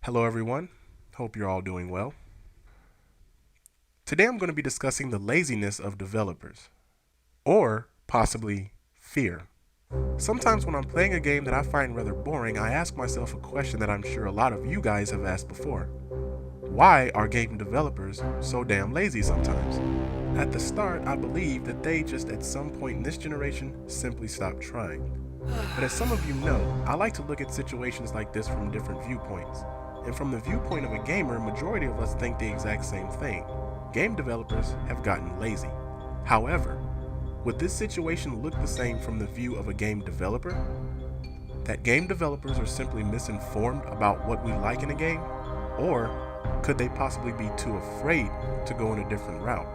Hello everyone, hope you're all doing well. Today I'm going to be discussing the laziness of developers, or possibly fear. Sometimes when I'm playing a game that I find rather boring, I ask myself a question that I'm sure a lot of you guys have asked before. Why are game developers so damn lazy sometimes? At the start, I believed that they just at some point in this generation simply stopped trying. But as some of you know, I like to look at situations like this from different viewpoints. And from the viewpoint of a gamer, majority of us think the exact same thing. Game developers have gotten lazy. However, would this situation look the same from the view of a game developer? That game developers are simply misinformed about what we like in a game? Or could they possibly be too afraid to go in a different route?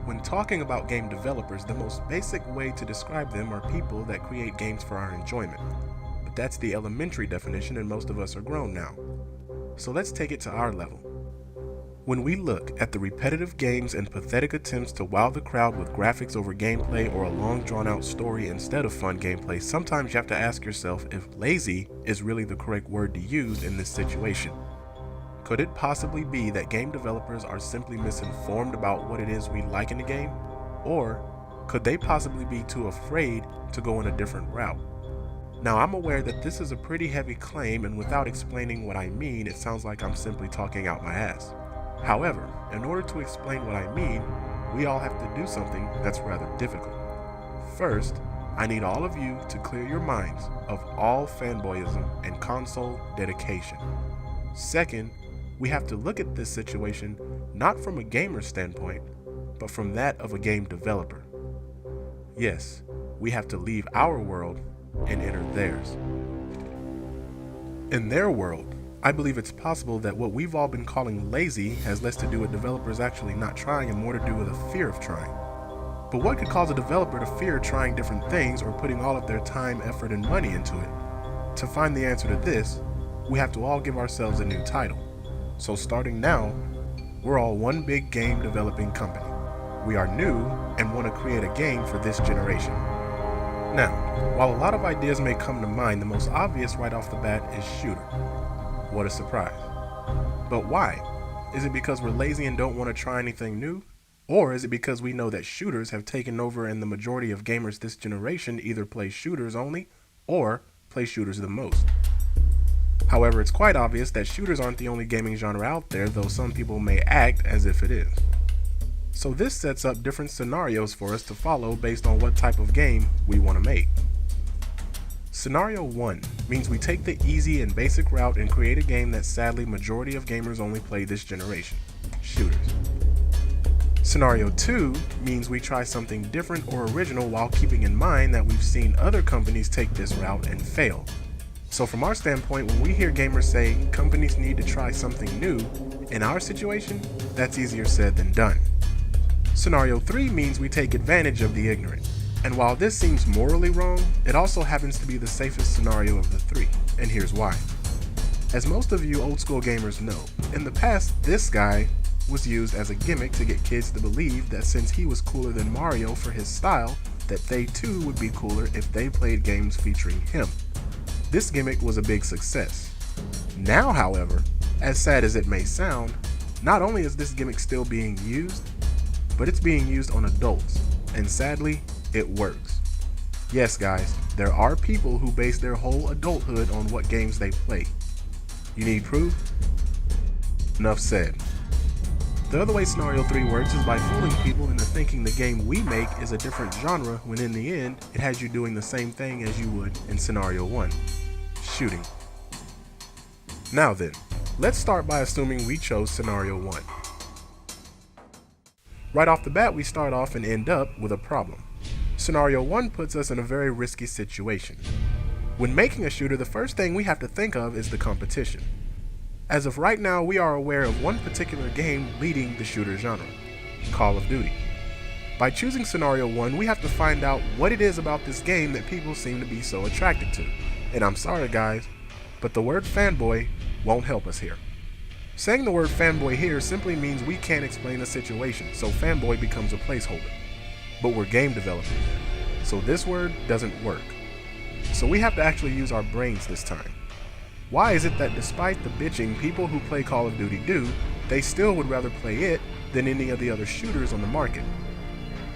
When talking about game developers, the most basic way to describe them are people that create games for our enjoyment. But that's the elementary definition, and most of us are grown now. So let's take it to our level. When we look at the repetitive games and pathetic attempts to wow the crowd with graphics over gameplay or a long drawn out story instead of fun gameplay, sometimes you have to ask yourself if lazy is really the correct word to use in this situation. Could it possibly be that game developers are simply misinformed about what it is we like in the game? Or could they possibly be too afraid to go in a different route? Now, I'm aware that this is a pretty heavy claim, and without explaining what I mean, it sounds like I'm simply talking out my ass. However, in order to explain what I mean, we all have to do something that's rather difficult. First, I need all of you to clear your minds of all fanboyism and console dedication. Second, we have to look at this situation not from a gamer standpoint, but from that of a game developer. Yes, we have to leave our world and enter theirs. In their world, I believe it's possible that what we've all been calling lazy has less to do with developers actually not trying and more to do with a fear of trying. But what could cause a developer to fear trying different things or putting all of their time, effort, and money into it? To find the answer to this, we have to all give ourselves a new title. So starting now, we're all one big game developing company. We are new and want to create a game for this generation. Now, while a lot of ideas may come to mind, the most obvious right off the bat is shooter. What a surprise. But why? Is it because we're lazy and don't want to try anything new? Or is it because we know that shooters have taken over and the majority of gamers this generation either play shooters only or play shooters the most? However, it's quite obvious that shooters aren't the only gaming genre out there, though some people may act as if it is. So this sets up different scenarios for us to follow based on what type of game we want to make. Scenario 1 means we take the easy and basic route and create a game that sadly majority of gamers only play this generation, shooters. Scenario 2 means we try something different or original while keeping in mind that we've seen other companies take this route and fail. So from our standpoint, when we hear gamers say companies need to try something new, in our situation, that's easier said than done. Scenario 3 means we take advantage of the ignorant. And while this seems morally wrong, it also happens to be the safest scenario of the three, and here's why. As most of you old school gamers know, in the past, this guy was used as a gimmick to get kids to believe that since he was cooler than Mario for his style, that they too would be cooler if they played games featuring him. This gimmick was a big success. Now, however, as sad as it may sound, not only is this gimmick still being used, but it's being used on adults, and sadly, it works. Yes guys, there are people who base their whole adulthood on what games they play. You need proof? Enough said. The other way Scenario 3 works is by fooling people into thinking the game we make is a different genre when in the end, it has you doing the same thing as you would in Scenario 1, shooting. Now then, let's start by assuming we chose Scenario 1. Right off the bat, we start off and end up with a problem. Scenario 1 puts us in a very risky situation. When making a shooter, the first thing we have to think of is the competition. As of right now, we are aware of one particular game leading the shooter genre, Call of Duty. By choosing Scenario 1, we have to find out what it is about this game that people seem to be so attracted to. And I'm sorry guys, but the word fanboy won't help us here. Saying the word fanboy here simply means we can't explain the situation, so fanboy becomes a placeholder. But we're game developers, so this word doesn't work. So we have to actually use our brains this time. Why is it that despite the bitching people who play Call of Duty do, they still would rather play it than any of the other shooters on the market?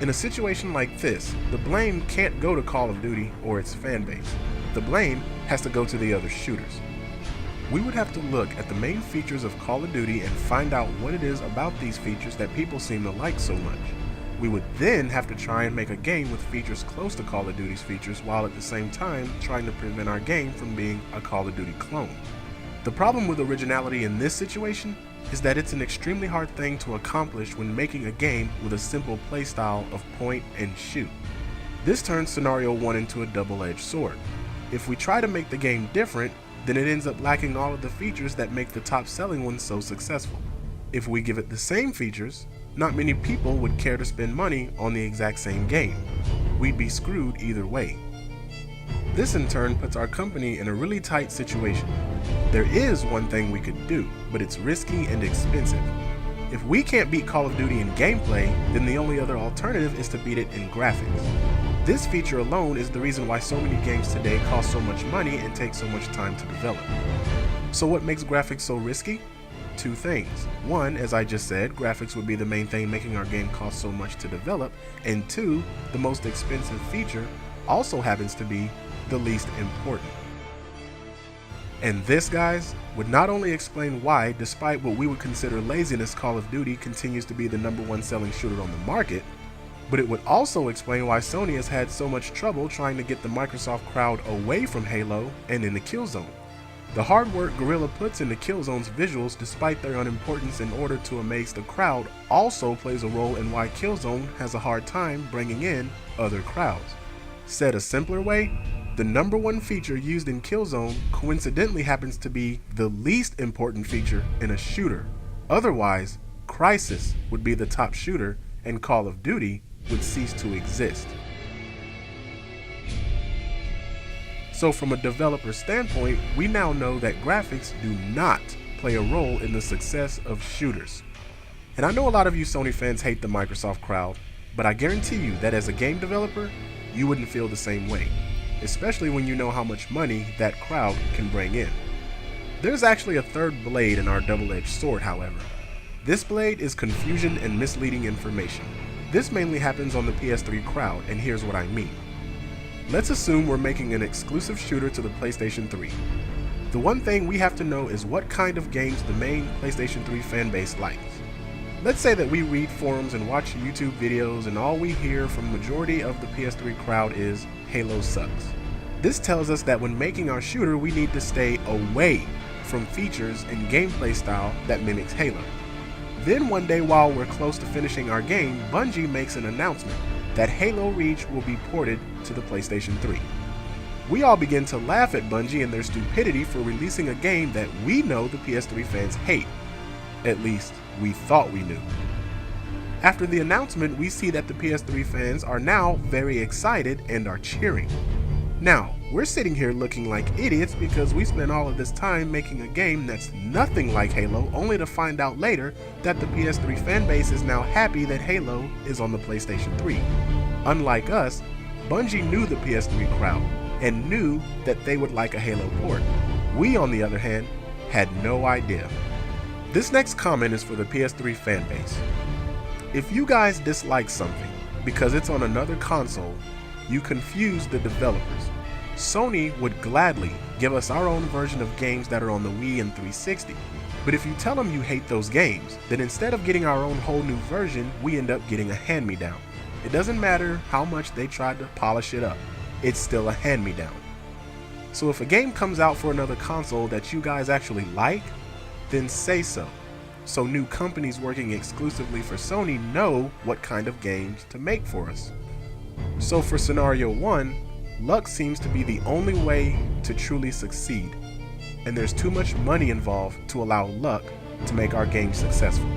In a situation like this, the blame can't go to Call of Duty or its fanbase. The blame has to go to the other shooters. We would have to look at the main features of Call of Duty and find out what it is about these features that people seem to like so much. We would then have to try and make a game with features close to Call of Duty's features while at the same time trying to prevent our game from being a Call of Duty clone. The problem with originality in this situation is that it's an extremely hard thing to accomplish when making a game with a simple playstyle of point and shoot. This turns Scenario 1 into a double-edged sword. If we try to make the game different, then it ends up lacking all of the features that make the top-selling ones so successful. If we give it the same features, not many people would care to spend money on the exact same game. We'd be screwed either way. This in turn puts our company in a really tight situation. There is one thing we could do, but it's risky and expensive. If we can't beat Call of Duty in gameplay, then the only other alternative is to beat it in graphics. This feature alone is the reason why so many games today cost so much money and take so much time to develop. So what makes graphics so risky? Two things. One, as I just said, graphics would be the main thing making our game cost so much to develop, and two, the most expensive feature also happens to be the least important. And this, guys, would not only explain why, despite what we would consider laziness, Call of Duty continues to be the #1 selling shooter on the market, but it would also explain why Sony has had so much trouble trying to get the Microsoft crowd away from Halo and into Killzone. The hard work Guerrilla puts into Killzone's visuals, despite their unimportance in order to amaze the crowd, also plays a role in why Killzone has a hard time bringing in other crowds. Said a simpler way, the #1 feature used in Killzone coincidentally happens to be the least important feature in a shooter. Otherwise, Crysis would be the top shooter and Call of Duty would cease to exist. So from a developer standpoint, we now know that graphics do not play a role in the success of shooters. And I know a lot of you Sony fans hate the Microsoft crowd, but I guarantee you that as a game developer, you wouldn't feel the same way, especially when you know how much money that crowd can bring in. There's actually a third blade in our double-edged sword, however. This blade is confusion and misleading information. This mainly happens on the PS3 crowd, and here's what I mean. Let's assume we're making an exclusive shooter to the PlayStation 3. The one thing we have to know is what kind of games the main PlayStation 3 fanbase likes. Let's say that we read forums and watch YouTube videos and all we hear from the majority of the PS3 crowd is Halo sucks. This tells us that when making our shooter we need to stay away from features and gameplay style that mimics Halo. Then one day while we're close to finishing our game, Bungie makes an announcement that Halo Reach will be ported to the PlayStation 3. We all begin to laugh at Bungie and their stupidity for releasing a game that we know the PS3 fans hate. At least, we thought we knew. After the announcement, we see that the PS3 fans are now very excited and are cheering. Now, we're sitting here looking like idiots because we spent all of this time making a game that's nothing like Halo, only to find out later that the PS3 fanbase is now happy that Halo is on the PlayStation 3. Unlike us, Bungie knew the PS3 crowd and knew that they would like a Halo port. We, on the other hand, had no idea. This next comment is for the PS3 fanbase. If you guys dislike something because it's on another console, you confuse the developers. Sony would gladly give us our own version of games that are on the Wii and 360. But if you tell them you hate those games, then instead of getting our own whole new version, we end up getting a hand-me-down. It doesn't matter how much they tried to polish it up, it's still a hand-me-down. So if a game comes out for another console that you guys actually like, then say so. So new companies working exclusively for Sony know what kind of games to make for us. So for Scenario 1, luck seems to be the only way to truly succeed, and there's too much money involved to allow luck to make our game successful.